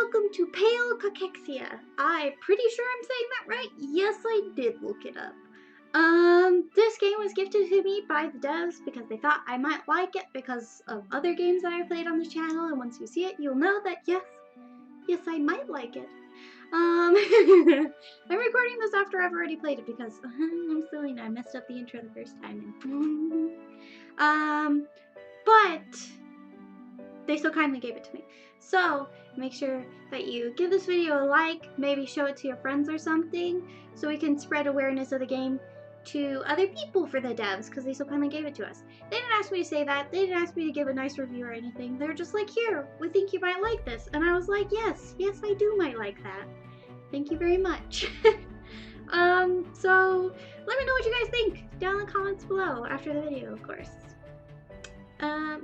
welcome to Pale Cachexia. I'm pretty sure I'm saying that right. Yes, I did look it up. This game was gifted to me by the devs because they thought I might like it because of other games that I played on the channel, and once you see it, you'll know that yes, I might like it. I'm recording this after I've already played it because I'm silly and I messed up the intro the first time. But they so kindly gave it to me. So make sure that you give this video a like, maybe show it to your friends or something, so we can spread awareness of the game to other people for the devs, because they so kindly gave it to us. They didn't ask me to say that. They didn't ask me to give a nice review or anything. They were just like, here, we think you might like this. And I was like, yes, I do might like that. Thank you very much. So let me know what you guys think down in the comments below after the video, of course.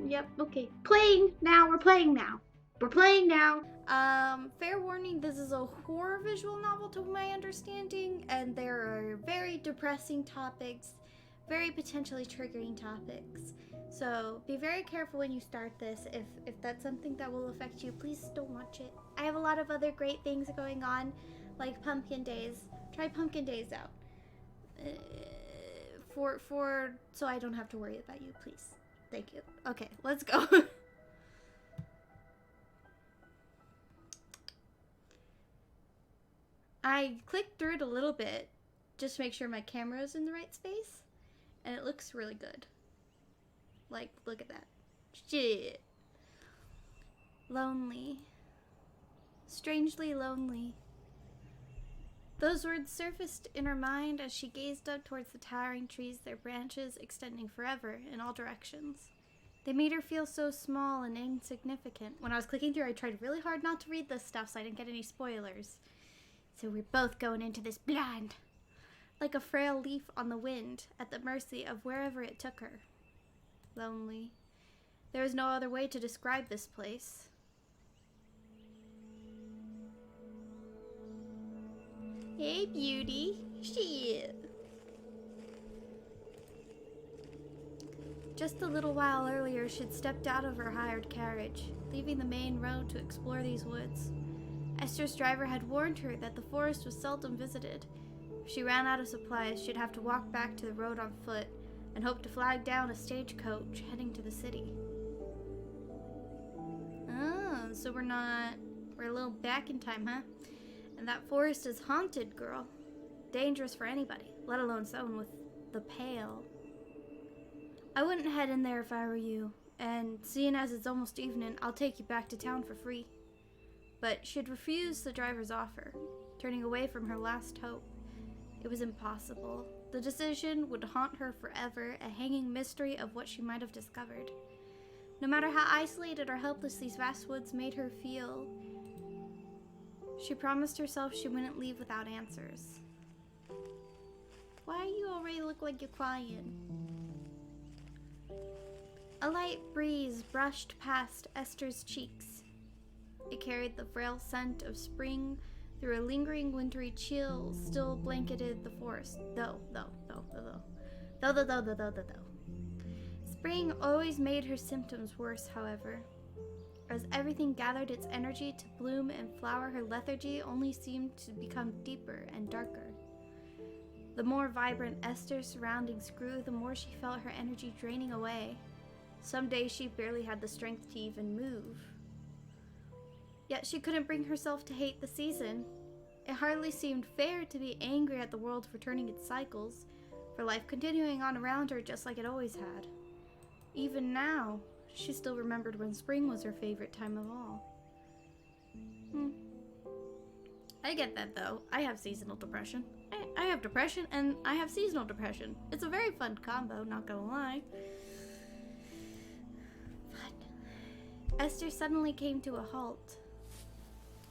Yep, okay. Playing now, we're playing now. Fair warning, this is a horror visual novel to my understanding, and there are very depressing topics, very potentially triggering topics. So be very careful when you start this. If that's something that will affect you, please don't watch it. I have a lot of other great things going on, like Pumpkin Days. Try Pumpkin Days out. So I don't have to worry about you, please. Thank you. Okay, let's go. I clicked through it a little bit just to make sure my camera is in the right space, and it looks really good. Like, look at that. Shit. Lonely. Strangely lonely. Those words surfaced in her mind as she gazed up towards the towering trees, their branches extending forever in all directions. They made her feel so small and insignificant. When I was clicking through, I tried really hard not to read this stuff so I didn't get any spoilers. So we're both going into this blind, like a frail leaf on the wind, at the mercy of wherever it took her. Lonely. There was no other way to describe this place. Hey, beauty. Shit. Just a little while earlier, she'd stepped out of her hired carriage, leaving the main road to explore these woods. Esther's driver had warned her that the forest was seldom visited. If she ran out of supplies, she'd have to walk back to the road on foot and hope to flag down a stagecoach heading to the city. Oh, so we're a little back in time, huh? And that forest is haunted, girl. Dangerous for anybody, let alone someone with the pale. I wouldn't head in there if I were you, and seeing as it's almost evening, I'll take you back to town for free. But she'd refused the driver's offer, turning away from her last hope. It was impossible. The decision would haunt her forever, a hanging mystery of what she might have discovered. No matter how isolated or helpless these vast woods made her feel, she promised herself she wouldn't leave without answers. Why you already look like you're crying? A light breeze brushed past Esther's cheeks. It carried the frail scent of spring through a lingering wintry chill still blanketed the forest. Though. Spring always made her symptoms worse, however. As everything gathered its energy to bloom and flower, her lethargy only seemed to become deeper and darker. The more vibrant Esther's surroundings grew, the more she felt her energy draining away. Some days she barely had the strength to even move. Yet she couldn't bring herself to hate the season. It hardly seemed fair to be angry at the world for turning its cycles, for life continuing on around her just like it always had. Even now, she still remembered when spring was her favorite time of all. I get that, though. I have seasonal depression. I have depression, and I have seasonal depression. It's a very fun combo, not gonna lie. But Esther suddenly came to a halt.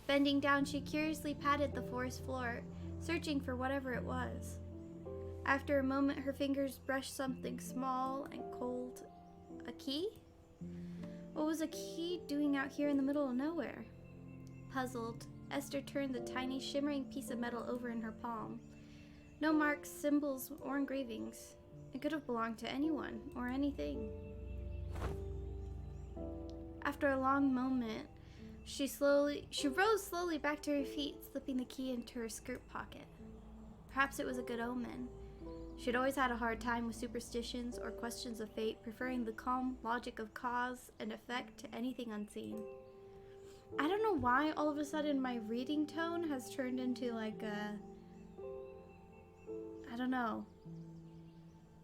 Bending down, she curiously patted the forest floor, searching for whatever it was. After a moment, her fingers brushed something small and cold. A key? What was a key doing out here in the middle of nowhere? Puzzled, Esther turned the tiny, shimmering piece of metal over in her palm. No marks, symbols, or engravings. It could have belonged to anyone or anything. After a long moment, She rose slowly back to her feet, slipping the key into her skirt pocket. Perhaps it was a good omen. She'd always had a hard time with superstitions or questions of fate, preferring the calm logic of cause and effect to anything unseen. I don't know why all of a sudden my reading tone has turned into like a, I don't know,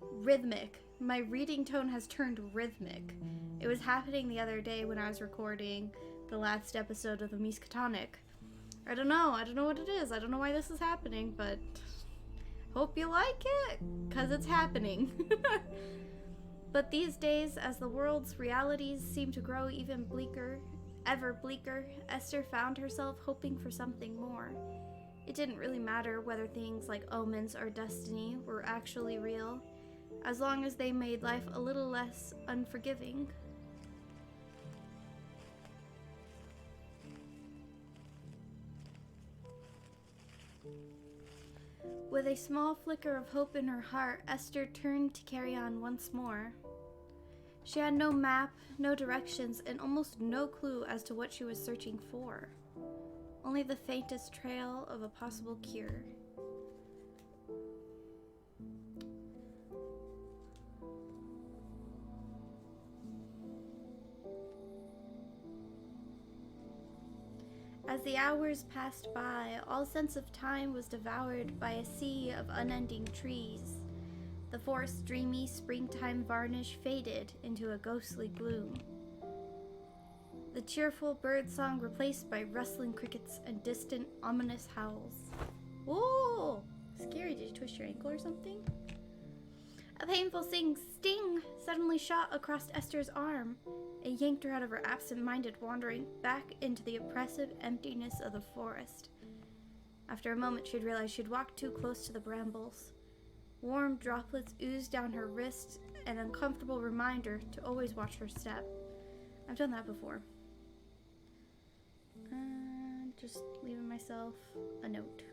rhythmic. My reading tone has turned rhythmic. It was happening the other day when I was recording the last episode of the Miskatonic. I don't know what it is. I don't know why this is happening, but hope you like it, because it's happening. But these days, as the world's realities seem to grow even bleaker, ever bleaker, Esther found herself hoping for something more. It didn't really matter whether things like omens or destiny were actually real, as long as they made life a little less unforgiving. With a small flicker of hope in her heart, Esther turned to carry on once more. She had no map, no directions, and almost no clue as to what she was searching for. Only the faintest trail of a possible cure. As the hours passed by, all sense of time was devoured by a sea of unending trees. The forest's dreamy springtime varnish faded into a ghostly gloom. The cheerful bird song replaced by rustling crickets and distant, ominous howls. Whoa! Scary, did you twist your ankle or something? A painful sting suddenly shot across Esther's arm. It yanked her out of her absent-minded wandering back into the oppressive emptiness of the forest. After a moment, she'd realized she'd walked too close to the brambles. Warm droplets oozed down her wrist, an uncomfortable reminder to always watch her step. I've done that before. Just leaving myself a note.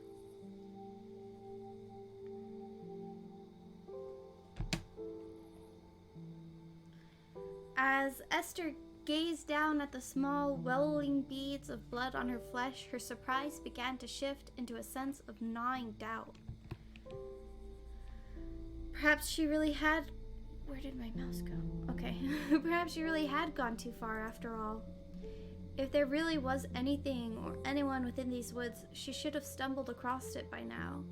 As Esther gazed down at the small, welling beads of blood on her flesh, her surprise began to shift into a sense of gnawing doubt. Perhaps she really had... Where did my mouse go? Okay. Perhaps she really had gone too far after all. If there really was anything or anyone within these woods, she should have stumbled across it by now.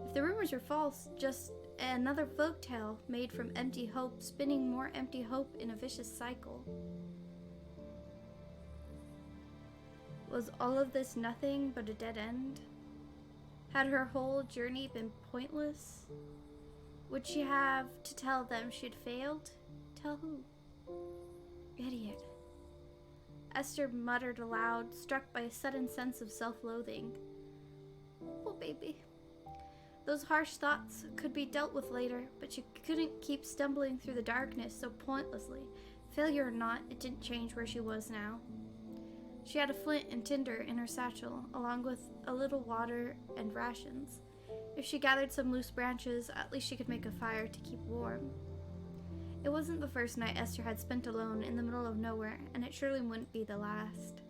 If the rumors were false, just another folktale made from empty hope, spinning more empty hope in a vicious cycle. Was all of this nothing but a dead end? Had her whole journey been pointless? Would she have to tell them she'd failed? Tell who? Idiot. Esther muttered aloud, struck by a sudden sense of self-loathing. Oh, baby. Those harsh thoughts could be dealt with later, but she couldn't keep stumbling through the darkness so pointlessly. Failure or not, it didn't change where she was now. She had a flint and tinder in her satchel, along with a little water and rations. If she gathered some loose branches, at least she could make a fire to keep warm. It wasn't the first night Esther had spent alone in the middle of nowhere, and it surely wouldn't be the last.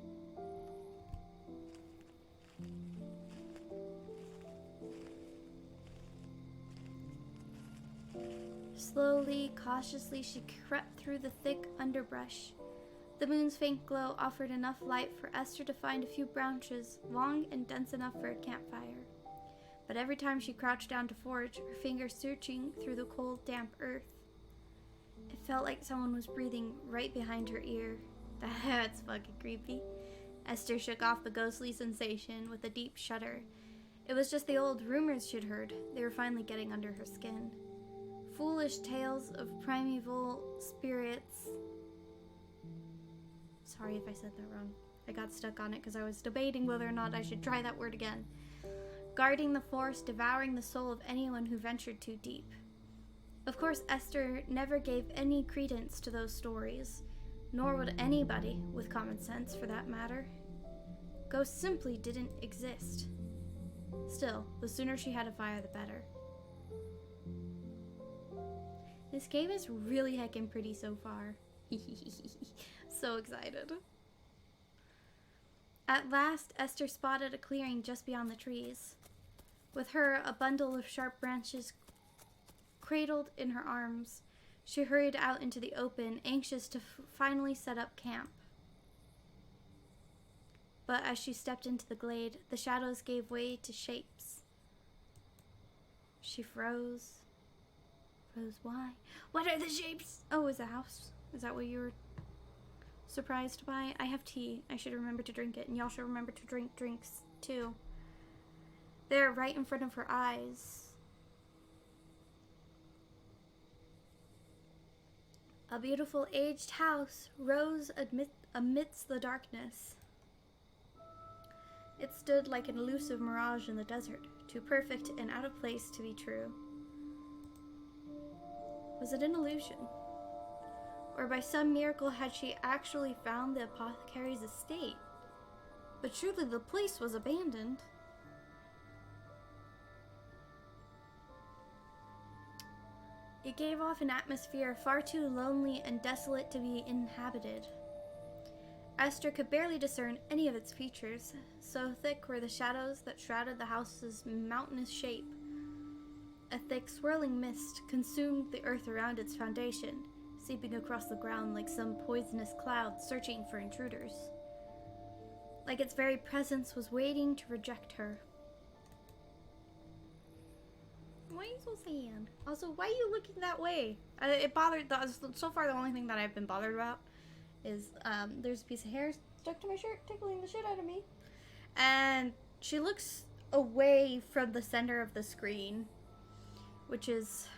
Slowly, cautiously, she crept through the thick underbrush. The moon's faint glow offered enough light for Esther to find a few branches, long and dense enough for a campfire. But every time she crouched down to forage, her fingers searching through the cold, damp earth. It felt like someone was breathing right behind her ear. That's fucking creepy. Esther shook off the ghostly sensation with a deep shudder. It was just the old rumors she'd heard. They were finally getting under her skin. Foolish tales of primeval spirits. Sorry if I said that wrong. I got stuck on it because I was debating whether or not I should try that word again. Guarding the forest, devouring the soul of anyone who ventured too deep. Of course, Esther never gave any credence to those stories, nor would anybody with common sense, for that matter. Ghosts simply didn't exist. Still, the sooner she had a fire, the better. This game is really heckin' pretty so far. So excited. At last, Esther spotted a clearing just beyond the trees. With her, a bundle of sharp branches cradled in her arms, she hurried out into the open, anxious to finally set up camp. But as she stepped into the glade, the shadows gave way to shapes. She froze. Froze, why? What are the shapes? Oh, is a house? Is that what you were surprised by? I have tea. I should remember to drink it, and y'all should remember to drink drinks, too. There, right in front of her eyes. A beautiful aged house rose amidst the darkness. It stood like an elusive mirage in the desert, too perfect and out of place to be true. Was it an illusion? Or by some miracle had she actually found the apothecary's estate? But surely the place was abandoned. It gave off an atmosphere far too lonely and desolate to be inhabited. Esther could barely discern any of its features, so thick were the shadows that shrouded the house's mountainous shape. A thick, swirling mist consumed the earth around its foundation, seeping across the ground like some poisonous cloud searching for intruders. Like its very presence was waiting to reject her. Why are you so sad? Also, why are you looking that way? It bothered. So far, the only thing that I've been bothered about is there's a piece of hair stuck to my shirt, tickling the shit out of me. And she looks away from the center of the screen, which is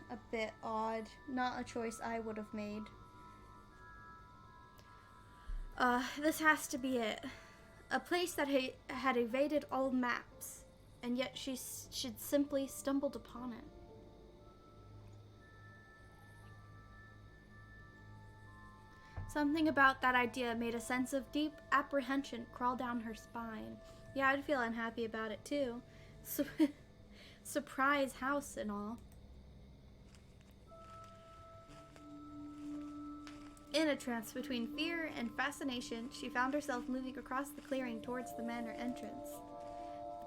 a bit odd. Not a choice I would have made. This has to be it. A place that had evaded all maps, and yet she'd simply stumbled upon it. Something about that idea made a sense of deep apprehension crawl down her spine. Yeah, I'd feel unhappy about it too. Surprise house and all. In a trance between fear and fascination, she found herself moving across the clearing towards the manor entrance.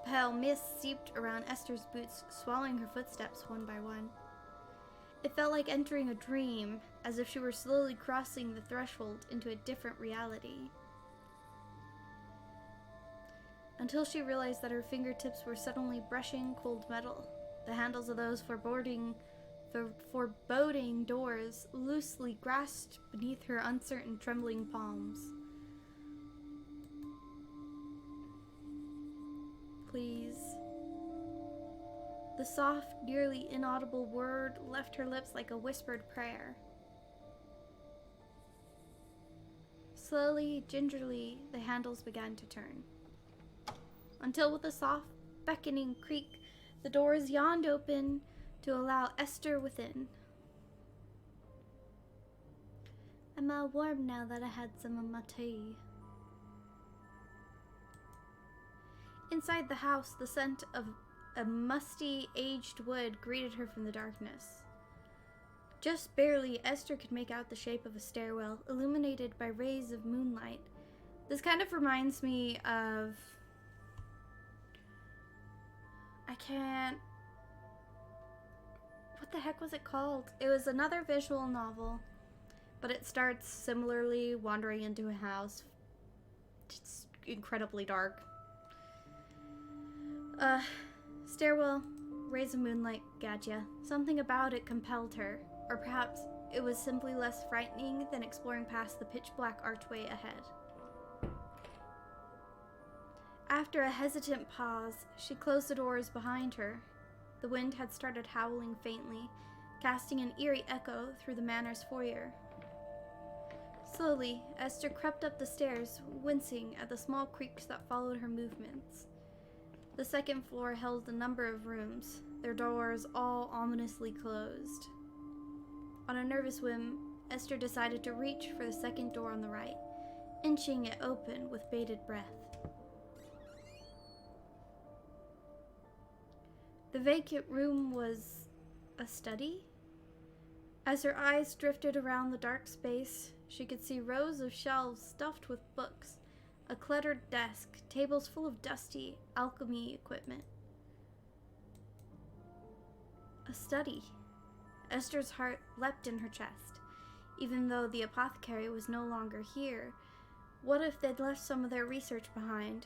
The pale mist seeped around Esther's boots, swallowing her footsteps one by one. It felt like entering a dream, as if she were slowly crossing the threshold into a different reality. Until she realized that her fingertips were suddenly brushing cold metal, the handles of those foreboding doors loosely grasped beneath her uncertain, trembling palms. Please. The soft, nearly inaudible word left her lips like a whispered prayer. Slowly, gingerly, the handles began to turn. Until with a soft, beckoning creak, the doors yawned open to allow Esther within. I'm all warm now that I had some of my tea. Inside the house, the scent of a musty, aged wood greeted her from the darkness. Just barely, Esther could make out the shape of a stairwell, illuminated by rays of moonlight. This kind of reminds me of... What the heck was it called? It was another visual novel, but it starts similarly, wandering into a house. It's incredibly dark. Stairwell, rays of moonlight, gotcha. Something about it compelled her, or perhaps it was simply less frightening than exploring past the pitch-black archway ahead. After a hesitant pause, she closed the doors behind her. The wind had started howling faintly, casting an eerie echo through the manor's foyer. Slowly, Esther crept up the stairs, wincing at the small creaks that followed her movements. The second floor held a number of rooms, their doors all ominously closed. On a nervous whim, Esther decided to reach for the second door on the right, inching it open with bated breath. The vacant room was a study? As her eyes drifted around the dark space, she could see rows of shelves stuffed with books, A cluttered desk, tables full of dusty alchemy equipment. A study. Esther's heart leapt in her chest. Even though the apothecary was no longer here, what if they'd left some of their research behind?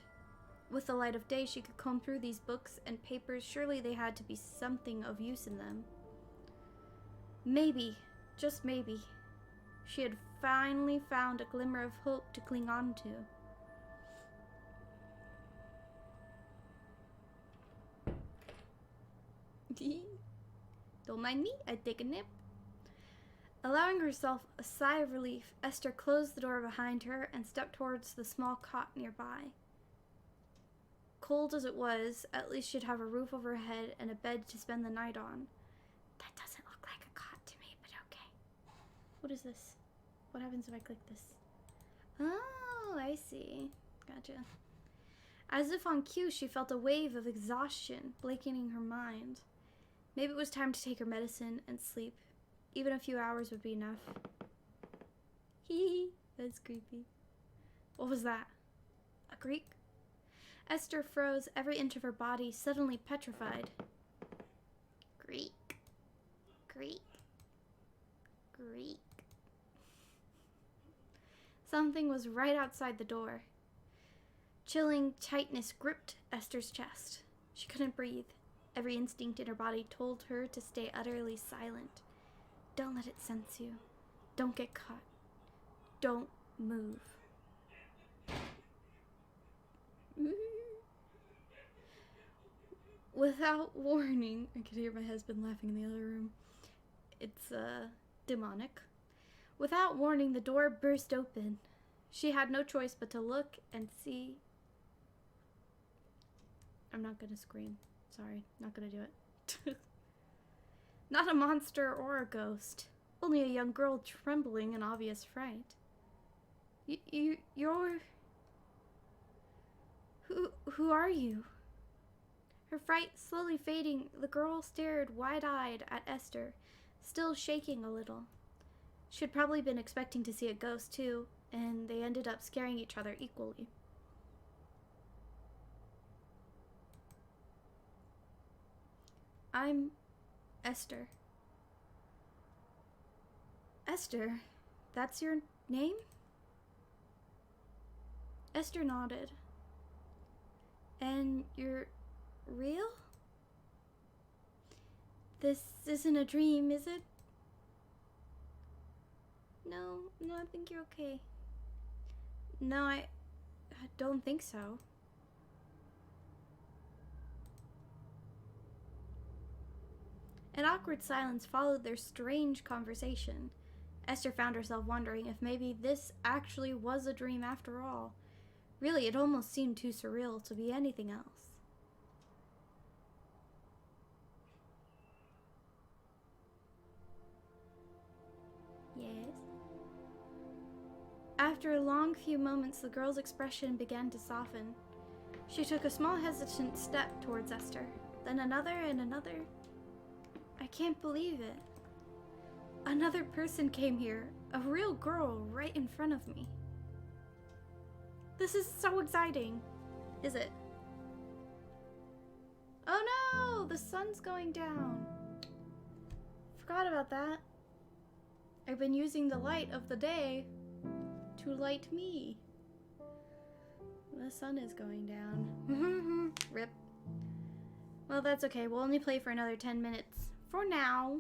With the light of day, she could comb through these books and papers. Surely they had to be something of use in them. Maybe, just maybe, she had finally found a glimmer of hope to cling on to. Don't mind me, I take a nip. Allowing herself a sigh of relief, Esther closed the door behind her and stepped towards the small cot nearby. Cold as it was, at least she'd have a roof over her head and a bed to spend the night on. That doesn't look like a cot to me, but okay. What is this? What happens if I click this? Oh, I see. Gotcha. As if on cue, she felt a wave of exhaustion blanketing her mind. Maybe it was time to take her medicine and sleep. Even a few hours would be enough. Hee, that's creepy. What was that? A Greek? Esther froze, every inch of her body suddenly petrified. Greek. Greek. Greek. Something was right outside the door. Chilling tightness gripped Esther's chest. She couldn't breathe. Every instinct in her body told her to stay utterly silent. Don't let it sense you. Don't get caught. Don't move. Without warning, I could hear my husband laughing in the other room. It's, demonic. Without warning, the door burst open. She had no choice but to look and see. I'm not gonna scream. Sorry, not gonna do it. Not a monster or a ghost. Only a young girl trembling in obvious fright. You're... Who are you? Her fright slowly fading, the girl stared wide-eyed at Esther, still shaking a little. She had probably been expecting to see a ghost too, and they ended up scaring each other equally. I'm Esther. Esther, that's your name? Esther nodded. And you're real? This isn't a dream, is it? No, I think you're okay. No, I don't think so. An awkward silence followed their strange conversation. Esther found herself wondering if maybe this actually was a dream after all. Really, it almost seemed too surreal to be anything else. Yes? After a long few moments, the girl's expression began to soften. She took a small hesitant step towards Esther, then another and another. I can't believe it. Another person came here, a real girl right in front of me. This is so exciting. Is it? Oh no, the sun's going down. Forgot about that. I've been using the light of the day to light me. The sun is going down. Rip. Well, that's okay. We'll only play for another 10 minutes. For now.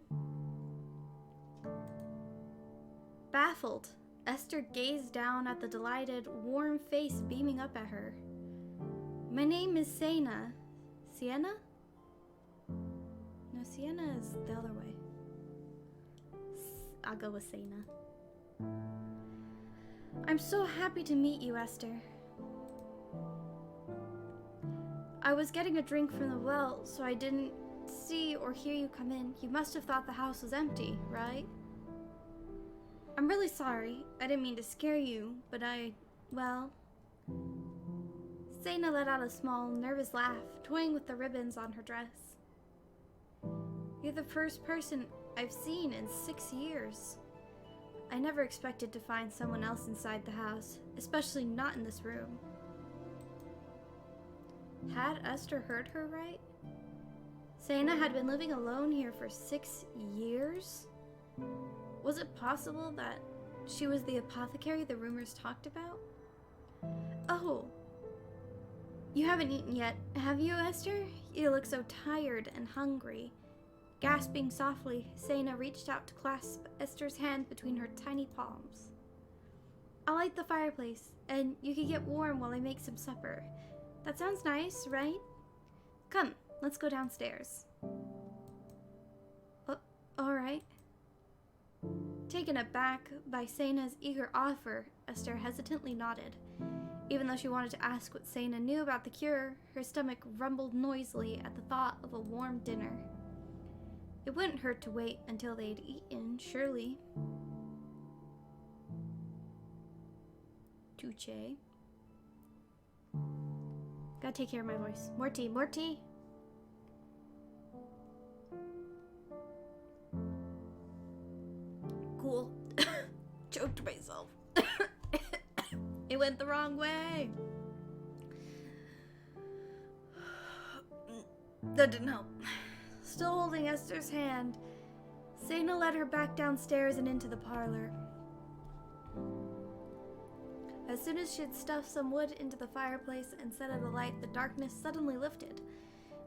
Baffled, Esther gazed down at the delighted, warm face beaming up at her. My name is Sienna. Sienna? No, Sienna is the other way. I'll go with Sienna. I'm so happy to meet you, Esther. I was getting a drink from the well, so I didn't see or hear you come in. You must have thought the house was empty, right? I'm really sorry. I didn't mean to scare you, but well... Sienna let out a small, nervous laugh, toying with the ribbons on her dress. You're the first person I've seen in 6 years. I never expected to find someone else inside the house, especially not in this room. Had Esther heard her right? Sena had been living alone here for 6 years? Was it possible that she was the apothecary the rumors talked about? Oh. You haven't eaten yet, have you, Esther? You look so tired and hungry. Gasping softly, Sena reached out to clasp Esther's hand between her tiny palms. I'll light the fireplace, and you can get warm while I make some supper. That sounds nice, right? Come, let's go downstairs. All right. Taken aback by Sena's eager offer, Esther hesitantly nodded. Even though she wanted to ask what Sena knew about the cure, her stomach rumbled noisily at the thought of a warm dinner. It wouldn't hurt to wait until they'd eaten, surely. Tuche. Gotta take care of my voice. More tea, more tea. Cool. Choked myself. It went the wrong way. That didn't help. Still holding Esther's hand, Sena led her back downstairs and into the parlor. As soon as she had stuffed some wood into the fireplace and set it alight, the darkness suddenly lifted,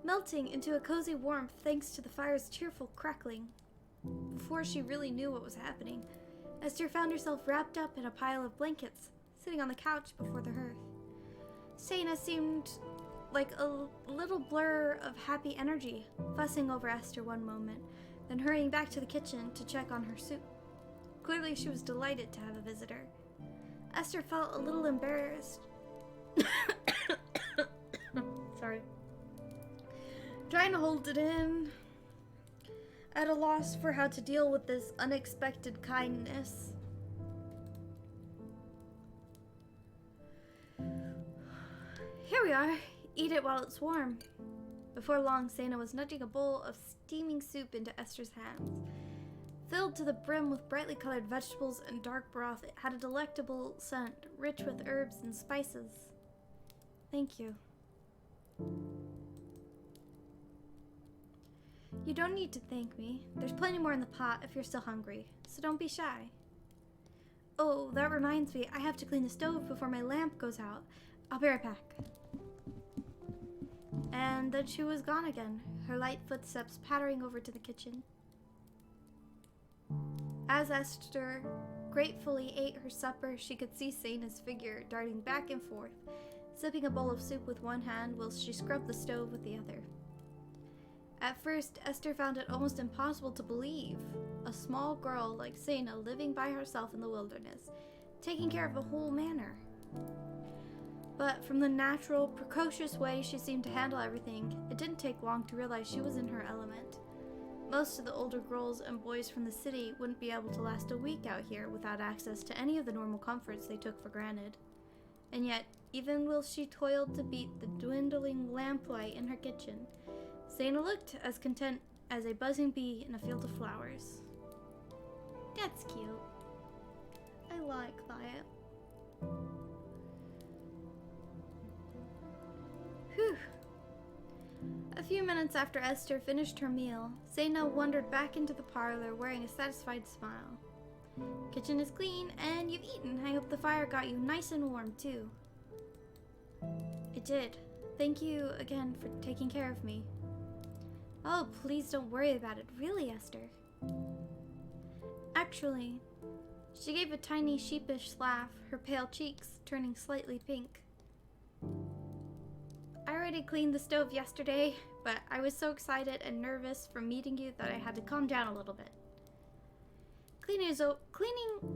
melting into a cozy warmth thanks to the fire's cheerful crackling. Before she really knew what was happening, Esther found herself wrapped up in a pile of blankets, sitting on the couch before the hearth. Sena seemed like a little blur of happy energy, fussing over Esther one moment, then hurrying back to the kitchen to check on her soup. Clearly she was delighted to have a visitor. Esther felt a little embarrassed. Sorry. Trying to hold it in. At a loss for how to deal with this unexpected kindness. Here we are. Eat it while it's warm. Before long, Sena was nudging a bowl of steaming soup into Esther's hands. Filled to the brim with brightly colored vegetables and dark broth, it had a delectable scent, rich with herbs and spices. Thank you. You don't need to thank me. There's plenty more in the pot if you're still hungry, so don't be shy. Oh, that reminds me, I have to clean the stove before my lamp goes out. I'll be right back. And then she was gone again, her light footsteps pattering over to the kitchen. As Esther gratefully ate her supper, she could see Sena's figure darting back and forth, sipping a bowl of soup with one hand whilst she scrubbed the stove with the other. At first, Esther found it almost impossible to believe. A small girl like Sena living by herself in the wilderness, taking care of the whole manor. But from the natural, precocious way she seemed to handle everything, it didn't take long to realize she was in her element. Most of the older girls and boys from the city wouldn't be able to last a week out here without access to any of the normal comforts they took for granted. And yet, even while she toiled to beat the dwindling lamplight in her kitchen, Sena looked as content as a buzzing bee in a field of flowers. That's cute. I like that. Whew. A few minutes after Esther finished her meal, Sena wandered back into the parlor wearing a satisfied smile. Kitchen is clean and you've eaten. I hope the fire got you nice and warm too. It did. Thank you again for taking care of me. Oh, please don't worry about it. Really, Esther. Actually, she gave a tiny sheepish laugh, her pale cheeks turning slightly pink. I already cleaned the stove yesterday, but I was so excited and nervous from meeting you that I had to calm down a little bit. Cleaning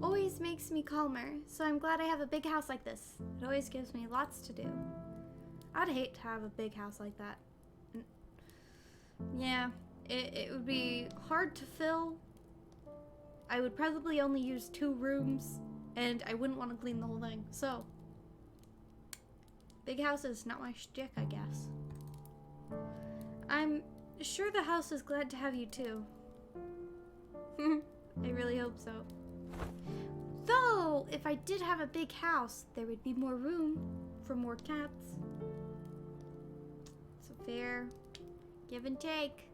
always makes me calmer, so I'm glad I have a big house like this. It always gives me lots to do. I'd hate to have a big house like that. Yeah, it would be hard to fill. I would probably only use 2 rooms, and I wouldn't want to clean the whole thing, so big house is not my shtick, I guess. I'm sure the house is glad to have you too. I really hope so. Though, if I did have a big house, there would be more room for more cats. Give and take.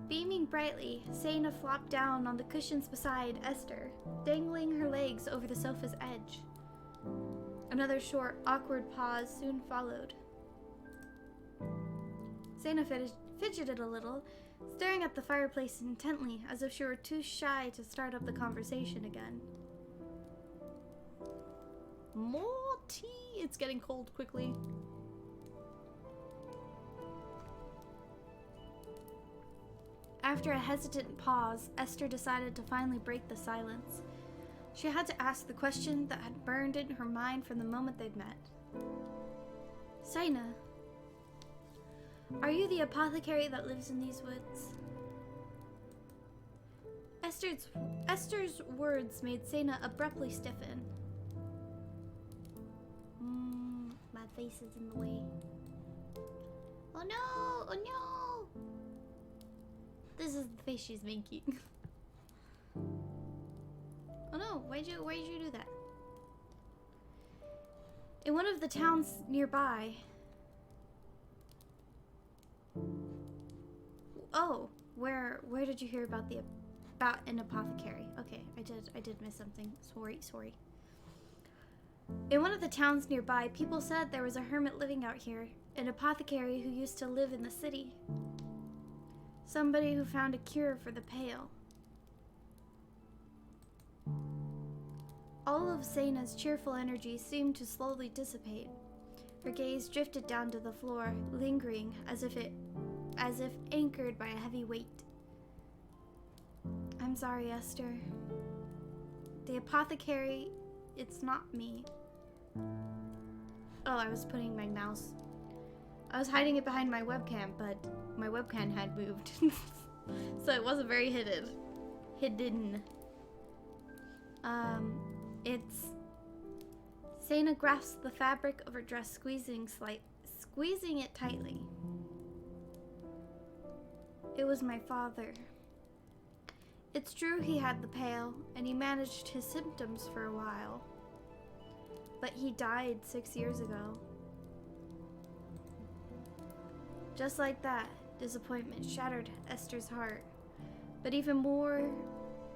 Beaming brightly, Sena flopped down on the cushions beside Esther, dangling her legs over the sofa's edge. Another short, awkward pause soon followed. Sena fidgeted a little, staring at the fireplace intently, as if she were too shy to start up the conversation again. More tea! It's getting cold quickly. After a hesitant pause, Esther decided to finally break the silence. She had to ask the question that had burned in her mind from the moment they'd met. Sena, are you the apothecary that lives in these woods? Esther's words made Sena abruptly stiffen. My face is in the way. Oh no! Oh no! This is the face she's making. Oh no, why'd you do that? In one of the towns nearby. Oh, where did you hear about an apothecary? Okay, I did miss something. Sorry. In one of the towns nearby, people said there was a hermit living out here, an apothecary who used to live in the city. Somebody who found a cure for the pale. All of Sena's cheerful energy seemed to slowly dissipate. Her gaze drifted down to the floor, lingering as if anchored by a heavy weight. I'm sorry, Esther. The apothecary, it's not me. Oh, I was putting my mouse. I was hiding it behind my webcam, but my webcam had moved. So it wasn't very hidden. It's... Sena grasped the fabric of her dress, squeezing it tightly. It was my father. It's true he had the pale, and he managed his symptoms for a while. But he died 6 years ago. Just like that, disappointment shattered Esther's heart. But even more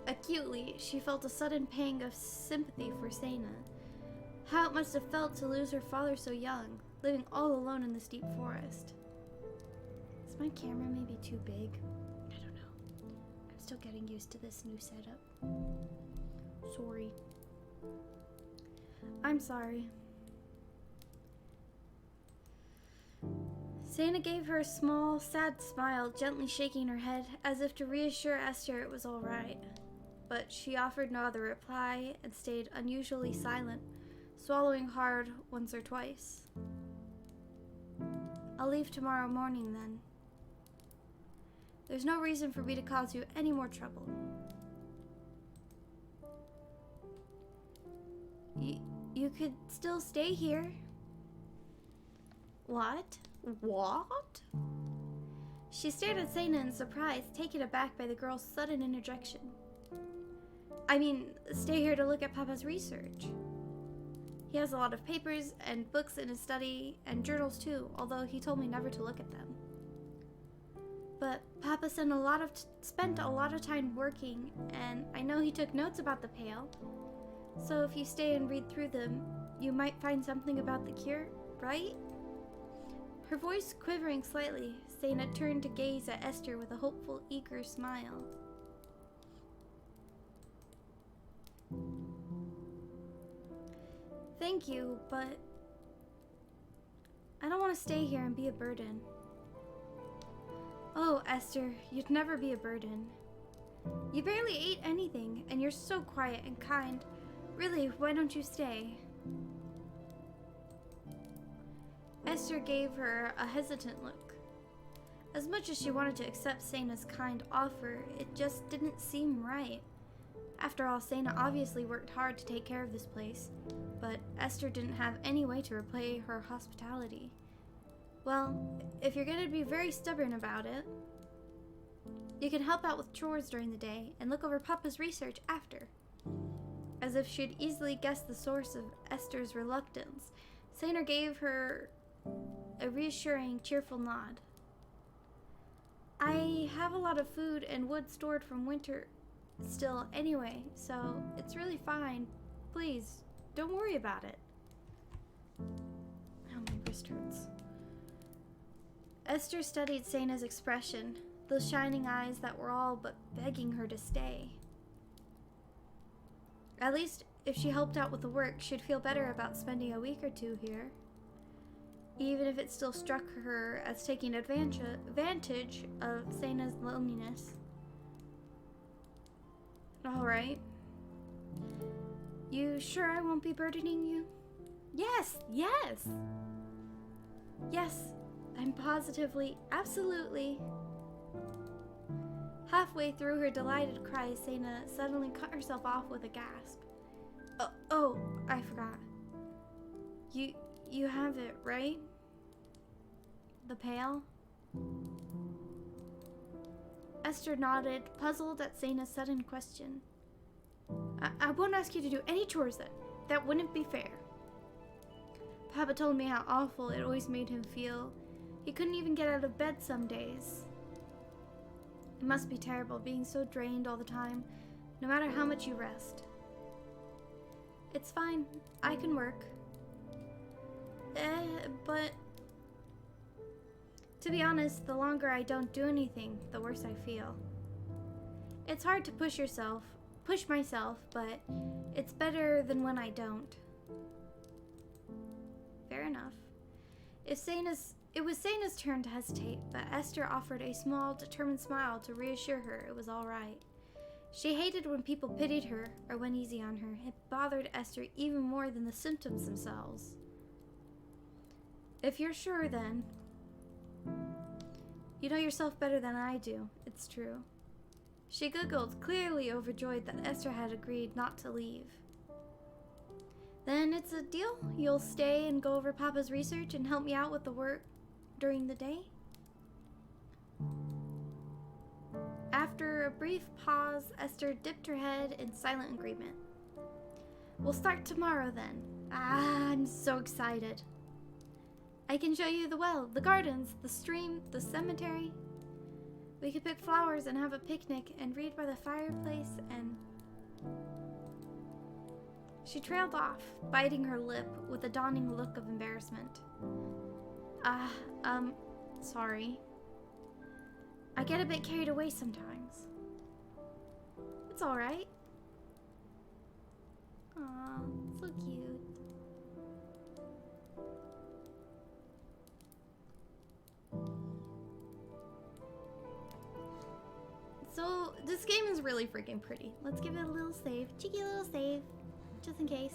acutely, she felt a sudden pang of sympathy for Sena. How it must have felt to lose her father so young, living all alone in this deep forest. Is my camera maybe too big? I don't know. I'm still getting used to this new setup. Sorry. I'm sorry. Sena gave her a small, sad smile, gently shaking her head as if to reassure Esther it was all right. But she offered no other reply and stayed unusually silent, swallowing hard once or twice. I'll leave tomorrow morning then. There's no reason for me to cause you any more trouble. You could still stay here. What? What? She stared at Sena in surprise, taken aback by the girl's sudden interjection. I mean, stay here to look at Papa's research. He has a lot of papers and books in his study, and journals too, although he told me never to look at them. But Papa spent a lot of time working, and I know he took notes about the pale. So if you stay and read through them, you might find something about the cure, right? Her voice quivering slightly, Sena turned to gaze at Esther with a hopeful, eager smile. Thank you, but I don't want to stay here and be a burden. Oh, Esther, you'd never be a burden. You barely ate anything, and you're so quiet and kind. Really, why don't you stay? Esther gave her a hesitant look. As much as she wanted to accept Sena's kind offer, it just didn't seem right. After all, Sena obviously worked hard to take care of this place, but Esther didn't have any way to repay her hospitality. Well, if you're going to be very stubborn about it, you can help out with chores during the day and look over Papa's research after. As if she'd easily guessed the source of Esther's reluctance, Sena gave her a reassuring, cheerful nod. I have a lot of food and wood stored from winter still anyway, so it's really fine. Please, don't worry about it. Oh, my wrist hurts. Esther studied Sena's expression, those shining eyes that were all but begging her to stay. At least, if she helped out with the work, she'd feel better about spending a week or two here. Even if it still struck her as taking advantage of Sena's loneliness. Alright. You sure I won't be burdening you? Yes, yes! Yes, I'm positively, absolutely. Halfway through her delighted cry, Sena suddenly cut herself off with a gasp. Oh, I forgot. You have it, right? The pail? Esther nodded, puzzled at Sena's sudden question. I won't ask you to do any chores then. That wouldn't be fair. Papa told me how awful it always made him feel. He couldn't even get out of bed some days. It must be terrible being so drained all the time, no matter how much you rest. It's fine. I can work. But... To be honest, the longer I don't do anything, the worse I feel. It's hard to push myself, but it's better than when I don't. Fair enough. It was Sena's turn to hesitate, but Esther offered a small, determined smile to reassure her it was all right. She hated when people pitied her or went easy on her. It bothered Esther even more than the symptoms themselves. If you're sure, then. You know yourself better than I do. It's true. She giggled, clearly overjoyed that Esther had agreed not to leave. Then it's a deal? You'll stay and go over Papa's research and help me out with the work during the day? After a brief pause, Esther dipped her head in silent agreement. We'll start tomorrow then. I'm so excited. I can show you the well, the gardens, the stream, the cemetery. We could pick flowers and have a picnic and read by the fireplace and... She trailed off, biting her lip with a dawning look of embarrassment. Sorry. I get a bit carried away sometimes. It's alright. Aw, so cute. So, this game is really freaking pretty. Let's give it a little save. Cheeky little save. Just in case.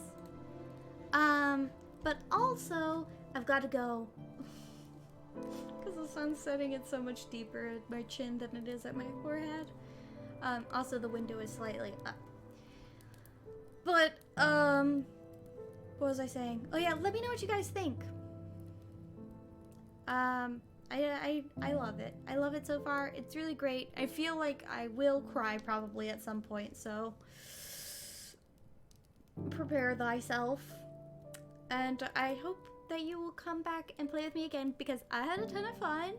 But also, I've got to go. Because the sun's setting, it's so much deeper at my chin than it is at my forehead. Also, the window is slightly up. But, what was I saying? Oh yeah, let me know what you guys think. I love it. I love it so far. It's really great. I feel like I will cry probably at some point, so prepare thyself. And I hope that you will come back and play with me again because I had a ton of fun.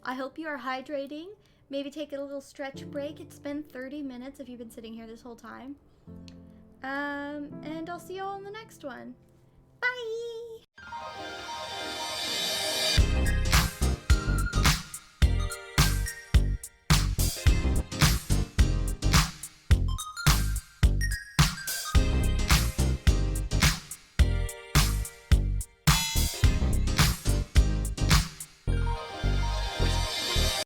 I hope you are hydrating. Maybe take a little stretch break. It's been 30 minutes if you've been sitting here this whole time. And I'll see you all in the next one. Bye!